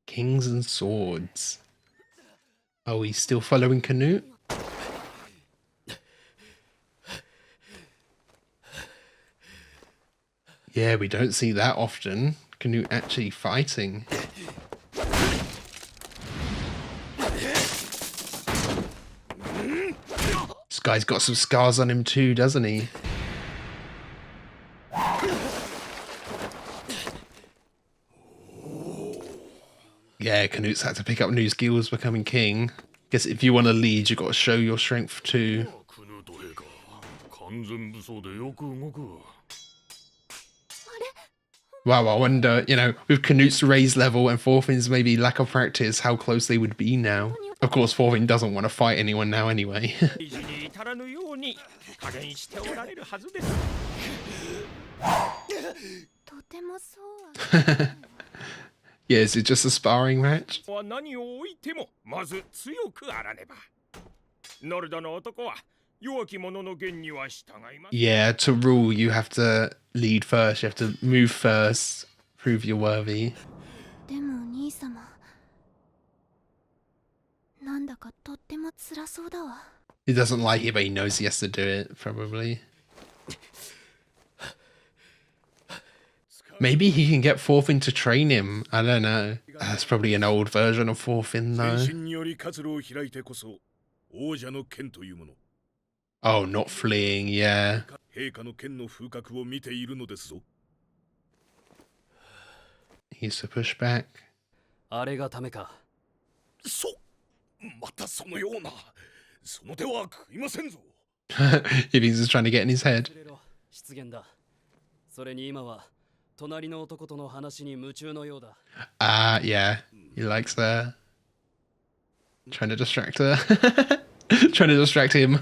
Kings and swords. Oh, he's still following Canute? Yeah, we don't see that often. Canute actually fighting. This guy's got some scars on him too, doesn't he? Yeah, Canute's had to pick up new skills becoming king. Guess if you want to lead, you've got to show your strength too. Wow, I wonder, you know, with Canute's raised level and Thorfinn's maybe lack of practice, how close they would be now. Of course, Thorfinn doesn't want to fight anyone now anyway. Yeah, is it just a sparring match? Yeah, to rule, you have to lead first. You have to move first, prove you're worthy. He doesn't like it, but he knows he has to do it, probably. Maybe he can get Thorfinn to train him. I don't know. That's probably an old version of Thorfinn, though. Oh, not fleeing, yeah. He's to push back. If he's just trying to get in his head. Yeah. He likes her. Trying to distract her. Trying to distract him.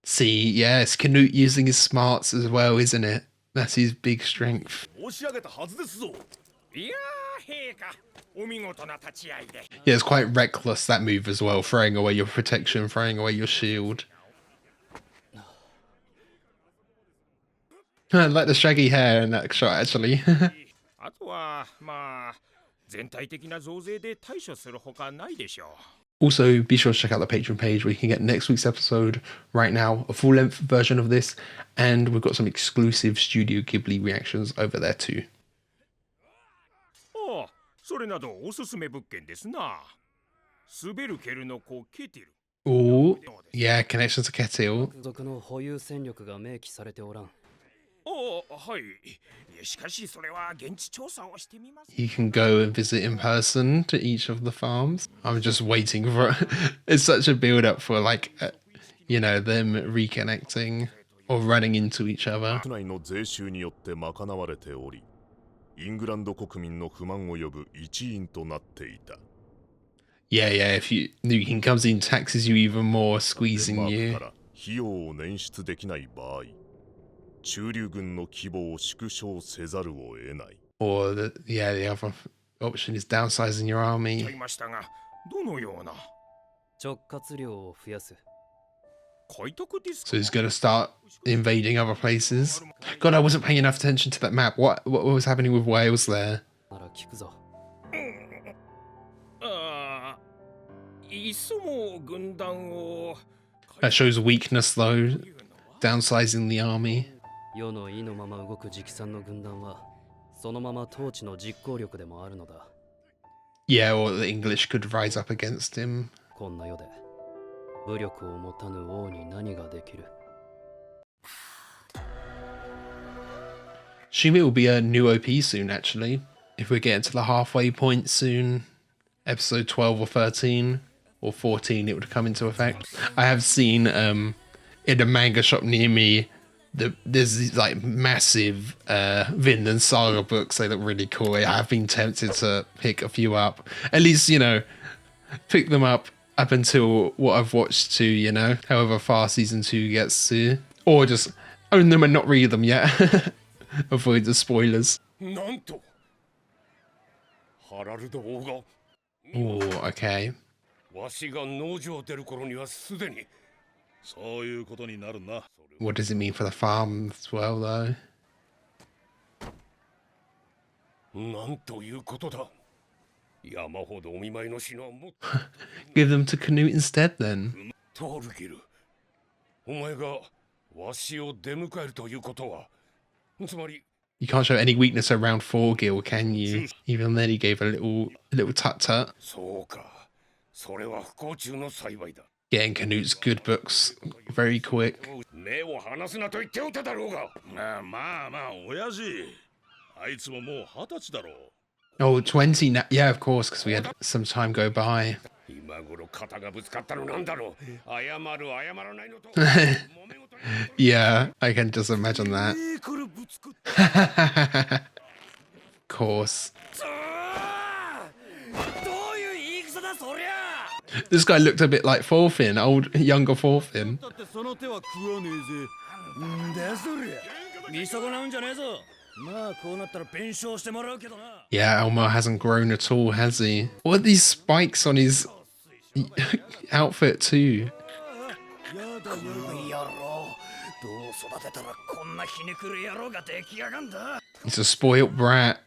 See, yeah, it's Canute using his smarts as well, isn't it? That's his big strength. Yeah, it's quite reckless, that move as well, throwing away your protection, throwing away your shield. I like the shaggy hair in that shot, actually. Also, be sure to check out the Patreon page where you can get next week's episode right now, a full-length version of this, and we've got some exclusive Studio Ghibli reactions over there too. Oh, yeah, connection to Ketil. You can go and visit in person to each of the farms. I'm just waiting for it's such a build up for like, you know, them reconnecting or running into each other. Yeah, if you nuking comes in, taxes you even more, squeezing you. Or the other option is downsizing your army. So he's going to start invading other places. God, I wasn't paying enough attention to that map. What was happening with Wales there? That shows weakness though, downsizing the army. Yeah, or the English could rise up against him. Shumi will be a new OP soon, actually. If we're getting to the halfway point soon, episode 12 or 13 or 14, it would come into effect. I have seen in a manga shop near me, there's these like massive Vinland Saga books. They look really cool. I have been tempted to pick a few up. At least, you know, pick them up until what I've watched to, you know, however far season 2 gets to. Or just own them and not read them yet. Avoid the spoilers. Oh, okay. What does it mean for the farm as well, though? Give them to Canute instead then. You can't show any weakness around Forgil, can you? Even then he gave a little tut-tut. Getting Canute's good books very quick. Oh, 20 now. Yeah, of course, because we had some time go by. Yeah, I can just imagine that. Of course. This guy looked a bit like Thorfinn, younger Thorfinn. Yeah, Elmar hasn't grown at all, has he? What are these spikes on his outfit too? He's a spoilt brat.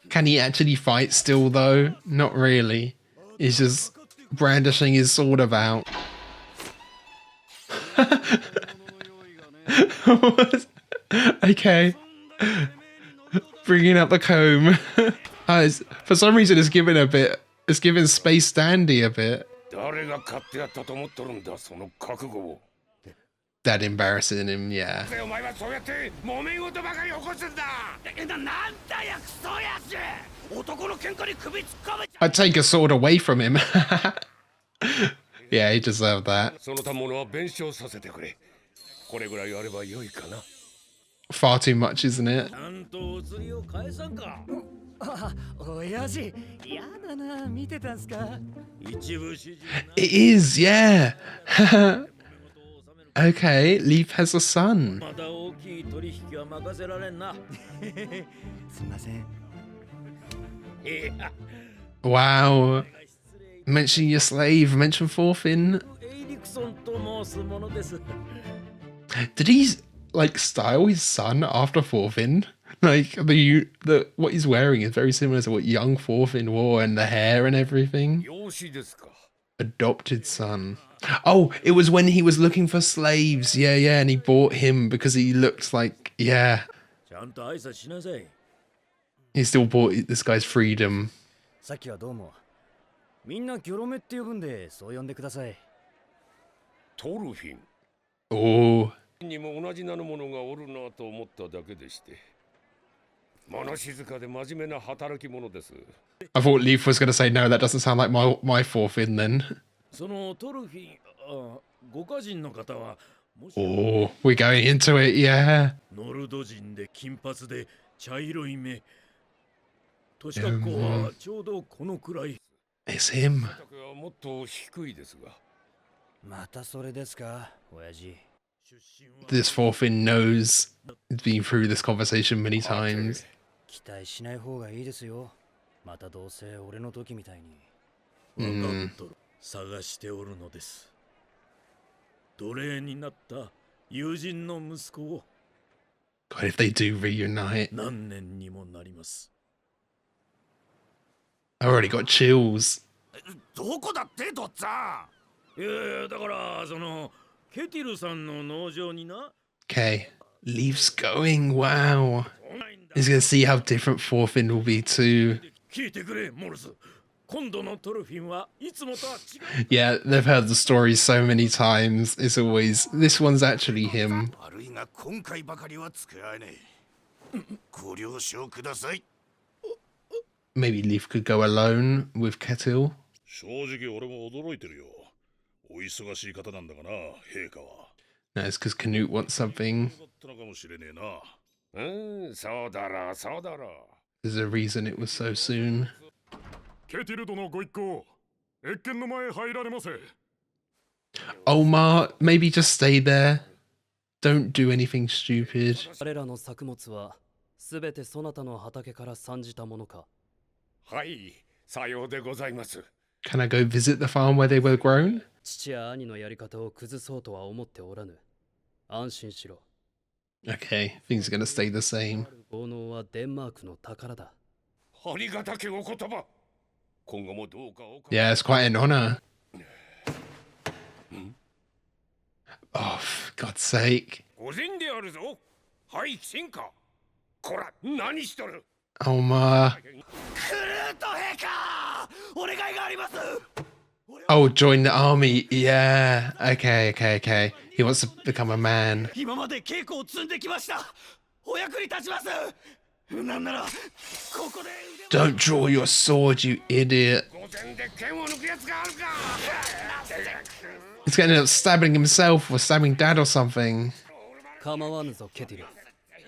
Can he actually fight still though? Not really. He's just brandishing his sword about. Okay. Bringing up the comb. For some reason it's giving Space Dandy a bit. That embarrassing him, yeah. I'd take a sword away from him. Yeah, he deserved that. Far too much, isn't it? It is, yeah. Okay, Leaf has a son. Wow. Mention your slave, mention Thorfinn. Did he like style his son after Thorfinn? Like what he's wearing is very similar to what young Thorfinn wore, and the hair and everything. Adopted son. Oh, it was when he was looking for slaves. Yeah, yeah, and he bought him because he looked like, yeah. He still bought this guy's freedom. Oh. I thought Leaf was going to say, no, that doesn't sound like my Thorfinn then. Oh, we're going into it, yeah. It's him. This Thorfinn knows. He's been through this conversation many times. God, if they do reunite. I already got chills. Okay, Leaf's going. Wow. He's gonna see how different Thorfinn will be too. Yeah, they've heard the story so many times. It's always, this one's actually him. Maybe Leaf could go alone with Ketil. No, it's because Canute wants something. There's a reason it was so soon. Omar, maybe just stay there. Don't do anything stupid. Can I go visit the farm where they were grown? 父や兄のやり方を崩そうとは思っておらぬ。安心しろ。 Okay, things are gonna stay the same. 豪農はデンマークの宝だ。ありがたきお言葉。今後もどうかお Yeah, it's quite an honor. Oh, for God's sake. 御前であるぞ。はい進化。こら何しとる。 Oh, ma. クルート陛下。お願いがあります。 Oh, join the army. Yeah. Okay. He wants to become a man. 今まで稽古を積んできました。お役に立ちます。なんならここで Don't draw your sword, you idiot. 御前で剣を抜くやつがあるか。 He's gonna end up stabbing himself or stabbing dad or something. 構わぬぞケティル。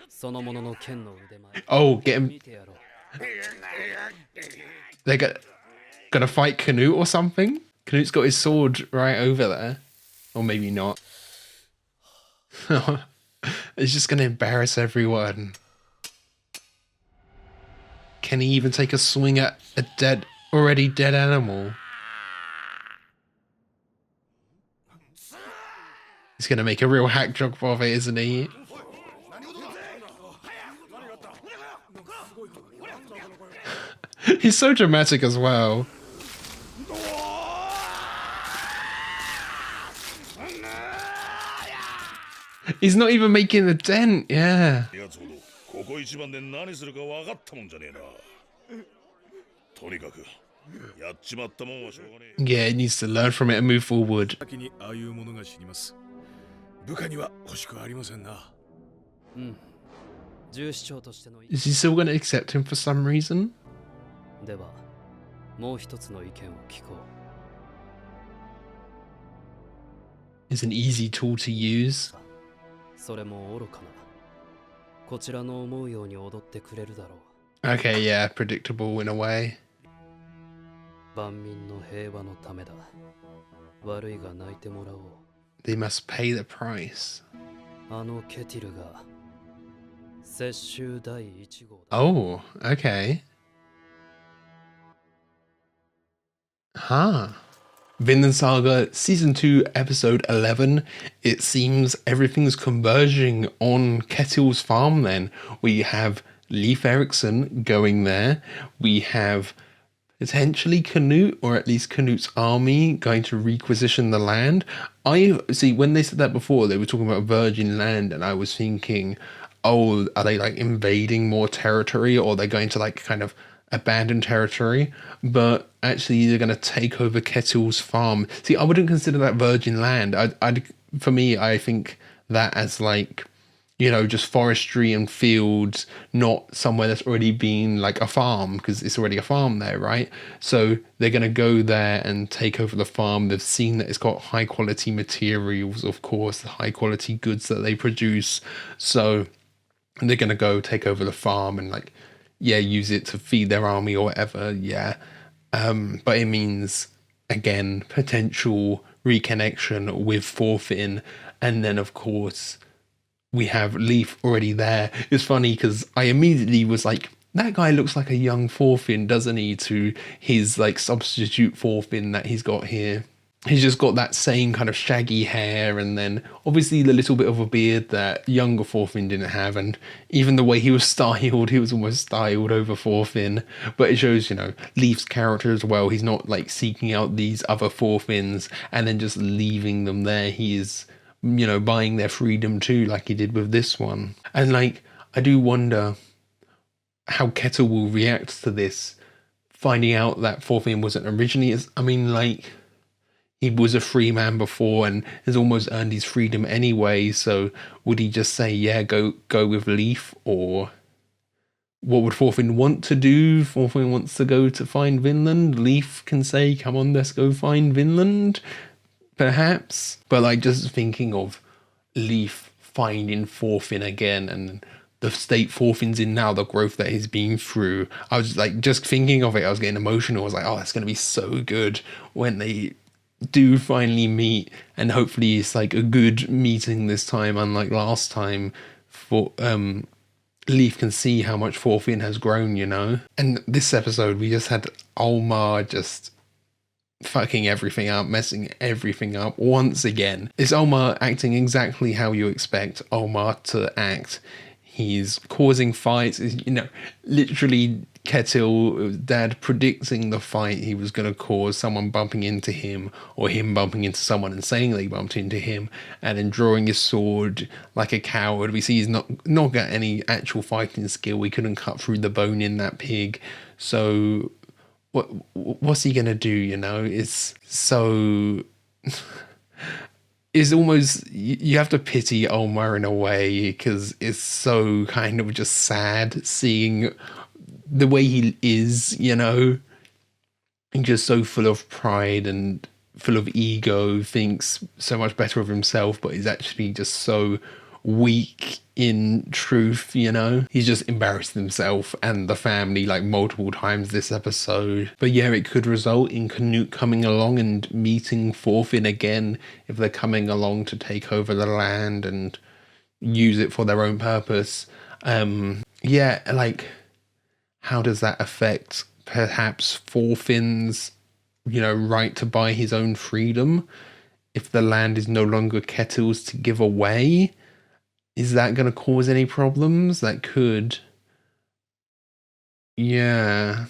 そのものの剣の腕前。 Oh, get him. 見てやろう。 They're gonna fight Canute or something? Canute's got his sword right over there. Or maybe not. It's just gonna embarrass everyone. Can he even take a swing at a already dead animal? He's gonna make a real hack job of it, isn't he? He's so dramatic as well. He's not even making a dent, yeah. ここ一番で何するか分かったもんじゃねえな。とにかくやっちまったもんはしょうがねえ。 Yeah, he needs to learn from it and move forward. 先にああいうものが死にます。部下には欲しくありませんな。うん。重視長としての意 Is he still going to accept him for some reason? では、もう一つの意見を聞こう。 It's an easy tool to use. それも愚かな。こちらの思うように踊ってくれるだろう。 Okay, yeah, predictable in a way. 万民の平和のためだ。悪いが泣いてもらおう。 They must pay the price. あのケティルが接収第1号だ。 Oh, okay. Huh. Vinland Saga Season 2 Episode 11. It seems everything's converging on Ketil's farm then. We have Leif Erikson going there. We have potentially Canute, or at least Canute's army, going to requisition the land. I see, when they said that before, they were talking about virgin land, and I was thinking, oh, are they like invading more territory, or they're going to like kind of abandon territory? But actually they're going to take over Ketil's farm. See, I wouldn't consider that virgin land. For me, I think that as like, you know, just forestry and fields, not somewhere that's already been like a farm, because it's already a farm there, right? So they're going to go there and take over the farm. They've seen that it's got high quality materials, of course, the high quality goods that they produce. So they're going to go take over the farm and like, yeah, use it to feed their army or whatever, yeah. But it means, again, potential reconnection with Thorfinn. And then, of course, we have Leif already there. It's funny because I immediately was like, that guy looks like a young Thorfinn, doesn't he, to his like substitute Thorfinn that he's got here. He's just got that same kind of shaggy hair, and then obviously the little bit of a beard that younger Thorfinn didn't have, and even the way he was styled, he was almost styled over Thorfinn. But it shows, you know, Leif's character as well. He's not like seeking out these other Thorfinns and then just leaving them there. He is, you know, buying their freedom too, like he did with this one. And like, I do wonder how Ketil will react to this, finding out that Thorfinn wasn't originally, I mean, like, he was a free man before and has almost earned his freedom anyway. So would he just say, yeah, go with Leif? Or what would Thorfinn want to do? Thorfinn wants to go to find Vinland. Leif can say, come on, let's go find Vinland, perhaps. But like, just thinking of Leif finding Thorfinn again and the state Thorfinn's in now, the growth that he's been through. I was like, just thinking of it, I was getting emotional. I was like, oh, that's going to be so good when they do finally meet, and hopefully it's like a good meeting this time, unlike last time. For Leif can see how much Thorfinn has grown, you know. And this episode we just had Olmar just fucking everything up, messing everything up once again. It's Omar acting exactly how you expect Omar to act. He's causing fights, literally Ketil, Dad, predicting the fight he was going to cause, someone bumping into him or him bumping into someone and saying they bumped into him, and then drawing his sword like a coward. We see he's not got any actual fighting skill. He couldn't cut through the bone in that pig. So what's he going to do, It's so... It's almost, you have to pity Omar in a way, because it's so kind of just sad seeing the way he is, and just so full of pride and full of ego, thinks so much better of himself, but is actually just so weak in truth, He's just embarrassed himself and the family like multiple times this episode. But yeah, it could result in Canute coming along and meeting Thorfinn again if they're coming along to take over the land and use it for their own purpose. Yeah, like, how does that affect perhaps Thorfinn's, right to buy his own freedom? If the land is no longer Ketil's to give away, is that going to cause any problems? That could. Yeah.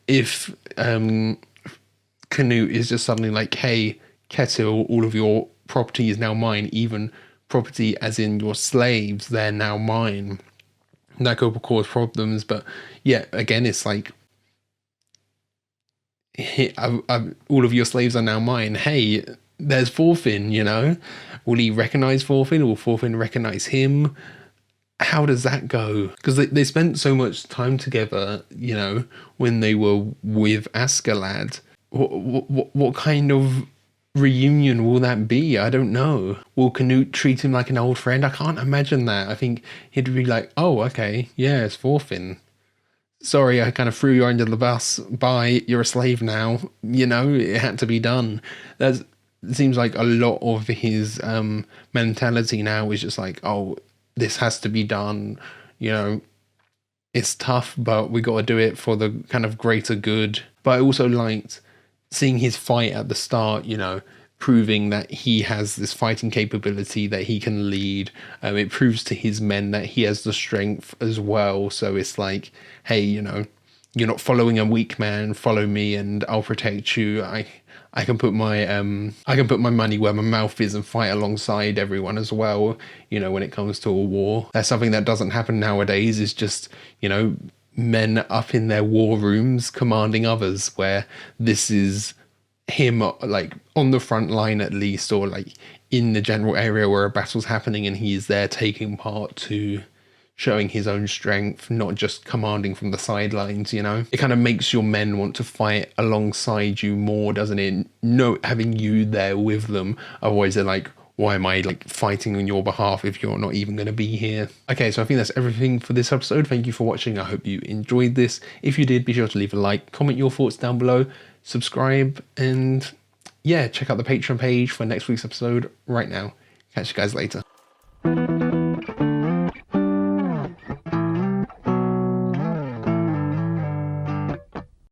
If Canute is just suddenly like, hey, Ketil, all of your property is now mine, even property as in your slaves, they're now mine. That could cause problems, but yeah, again, it's like, all of your slaves are now mine. Hey, there's Thorfinn, Will he recognize Thorfinn? Will Thorfinn recognize him? How does that go? Because they spent so much time together, when they were with Askeladd. What kind of reunion will that be? I don't know. Will Canute treat him like an old friend? I can't imagine that. I think he'd be like, oh, okay, yeah, it's Thorfinn. Sorry, I kind of threw you under the bus. Bye, you're a slave now. It had to be done. It seems like a lot of his mentality now is just like, oh, this has to be done. It's tough, but we got to do it for the kind of greater good. But I also liked seeing his fight at the start, proving that he has this fighting capability, that he can lead. It proves to his men that he has the strength as well. So it's like, hey, you're not following a weak man, follow me and I'll protect you. I can put my money where my mouth is and fight alongside everyone as well, when it comes to a war. That's something that doesn't happen nowadays, is just, men up in their war rooms commanding others, where this is him like on the front line at least, or like in the general area where a battle's happening, and he's there taking part to showing his own strength, not just commanding from the sidelines, It kind of makes your men want to fight alongside you more, doesn't it? No, having you there with them. Otherwise they're like, why am I like fighting on your behalf if you're not even going to be here? Okay, so I think that's everything for this episode. Thank you for watching. I hope you enjoyed this. If you did, be sure to leave a like, comment your thoughts down below, subscribe, and yeah, check out the Patreon page for next week's episode right now. Catch you guys later.